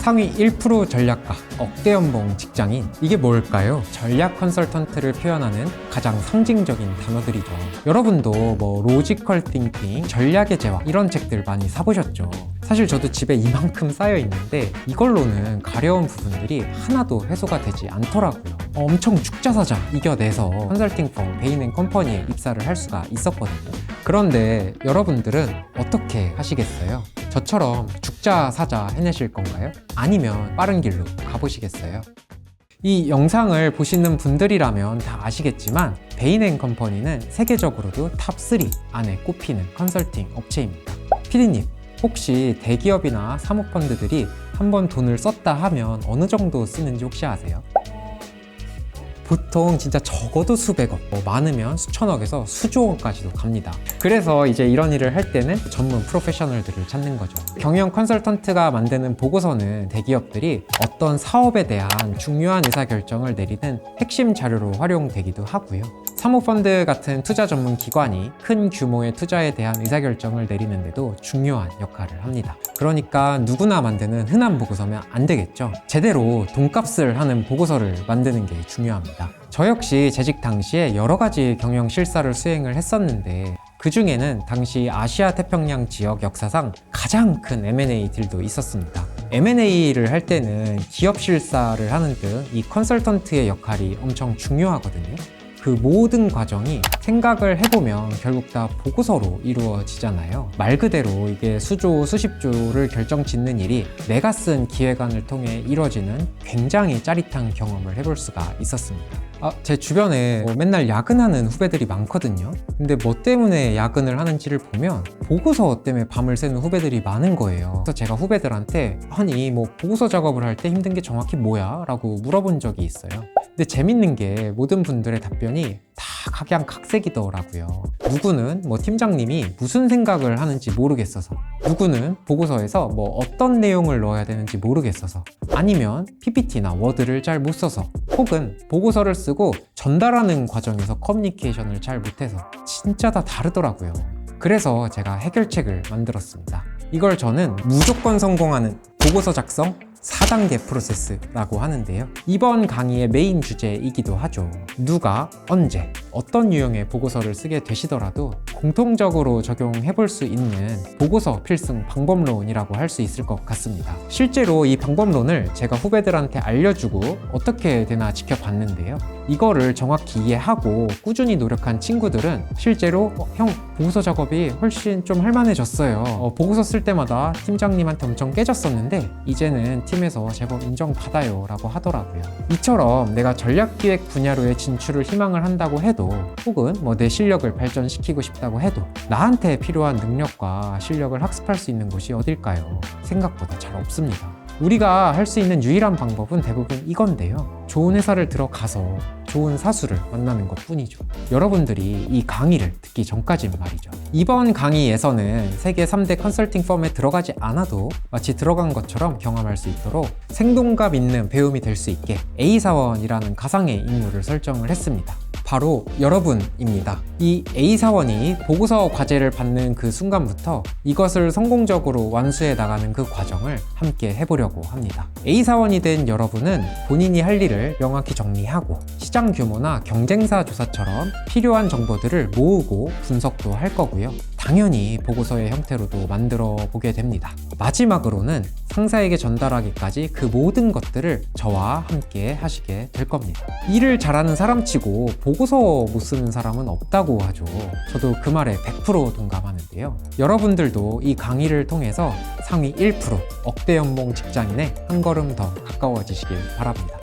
상위 1% 전략가, 억대 연봉 직장인. 이게 뭘까요? 전략 컨설턴트를 표현하는 가장 상징적인 단어들이죠. 여러분도 뭐 로지컬 띵킹, 전략의 제왕 이런 책들 많이 사보셨죠? 사실 저도 집에 이만큼 쌓여 있는데 이걸로는 가려운 부분들이 하나도 해소가 되지 않더라고요. 엄청 죽자사자 이겨내서 컨설팅 펌 베인앤컴퍼니에 입사를 할 수가 있었거든요. 그런데 여러분들은 어떻게 하시겠어요? 저처럼 죽자사자 해내실 건가요? 아니면 빠른 길로 가보시겠어요? 이 영상을 보시는 분들이라면 다 아시겠지만 베인앤컴퍼니는 세계적으로도 탑3 안에 꼽히는 컨설팅 업체입니다. 피디님, 혹시 대기업이나 사모펀드들이 한번 돈을 썼다 하면 어느 정도 쓰는지 혹시 아세요? 보통 진짜 적어도 수백억, 많으면 수천억에서 수조억까지도 갑니다. 그래서 이제 이런 일을 할 때는 전문 프로페셔널들을 찾는 거죠. 경영 컨설턴트가 만드는 보고서는 대기업들이 어떤 사업에 대한 중요한 의사결정을 내리는 핵심 자료로 활용되기도 하고요. 사모펀드 같은 투자 전문 기관이 큰 규모의 투자에 대한 의사결정을 내리는데도 중요한 역할을 합니다. 그러니까 누구나 만드는 흔한 보고서면 안 되겠죠. 제대로 돈값을 하는 보고서를 만드는 게 중요합니다. 저 역시 재직 당시에 여러 가지 경영 실사를 수행을 했었는데 그 중에는 당시 아시아 태평양 지역 역사상 가장 큰 M&A 딜도 있었습니다. M&A를 할 때는 기업 실사를 하는 등 이 컨설턴트의 역할이 엄청 중요하거든요. 그 모든 과정이 생각을 해보면 결국 다 보고서로 이루어지잖아요. 말 그대로 이게 수조, 수십조를 결정짓는 일이 내가 쓴 기획안을 통해 이루어지는 굉장히 짜릿한 경험을 해볼 수가 있었습니다. 제 주변에 맨날 야근하는 후배들이 많거든요. 근데 뭐 때문에 야근을 하는지를 보면 보고서 때문에 밤을 새는 후배들이 많은 거예요. 그래서 제가 후배들한테 아니 뭐 보고서 작업을 할 때 힘든 게 정확히 뭐야? 라고 물어본 적이 있어요. 근데 재밌는 게 모든 분들의 답변이 다 각양각색이더라고요. 누구는 뭐 팀장님이 무슨 생각을 하는지 모르겠어서, 누구는 보고서에서 뭐 어떤 내용을 넣어야 되는지 모르겠어서, 아니면 PPT나 워드를 잘 못 써서, 혹은 보고서를 쓰고 전달하는 과정에서 커뮤니케이션을 잘 못해서 진짜 다 다르더라고요. 그래서 제가 해결책을 만들었습니다. 이걸 저는 무조건 성공하는 보고서 작성 4단계 프로세스라고 하는데요. 이번 강의의 메인 주제이기도 하죠. 누가, 언제, 어떤 유형의 보고서를 쓰게 되시더라도 공통적으로 적용해 볼 수 있는 보고서 필승 방법론이라고 할 수 있을 것 같습니다. 실제로 이 방법론을 제가 후배들한테 알려주고 어떻게 되나 지켜봤는데요. 이거를 정확히 이해하고 꾸준히 노력한 친구들은 실제로 형, 보고서 작업이 훨씬 좀 할만해졌어요. 보고서 쓸 때마다 팀장님한테 엄청 깨졌었는데 이제는 팀에서 제법 인정받아요 라고 하더라고요. 이처럼 내가 전략기획 분야로의 진출을 희망을 한다고 해도, 혹은 뭐 내 실력을 발전시키고 싶다고 해도 나한테 필요한 능력과 실력을 학습할 수 있는 곳이 어딜까요? 생각보다 잘 없습니다. 우리가 할 수 있는 유일한 방법은 대부분 이건데요. 좋은 회사를 들어가서 좋은 사수를 만나는 것 뿐이죠. 여러분들이 이 강의를 듣기 전까지는 말이죠. 이번 강의에서는 세계 3대 컨설팅 펌에 들어가지 않아도 마치 들어간 것처럼 경험할 수 있도록 생동감 있는 배움이 될 수 있게 A사원이라는 가상의 인물을 설정을 했습니다. 바로 여러분입니다. 이 A사원이 보고서 과제를 받는 그 순간부터 이것을 성공적으로 완수해 나가는 그 과정을 함께 해보려고 합니다. A사원이 된 여러분은 본인이 할 일을 명확히 정리하고 시장 규모나 경쟁사 조사처럼 필요한 정보들을 모으고 분석도 할 거고요. 당연히 보고서의 형태로도 만들어 보게 됩니다. 마지막으로는 상사에게 전달하기까지 그 모든 것들을 저와 함께 하시게 될 겁니다. 일을 잘하는 사람치고 보고서 못 쓰는 사람은 없다고 하죠. 저도 그 말에 100% 동감하는데요. 여러분들도 이 강의를 통해서 상위 1% 억대 연봉 직장인에 한 걸음 더 가까워지시길 바랍니다.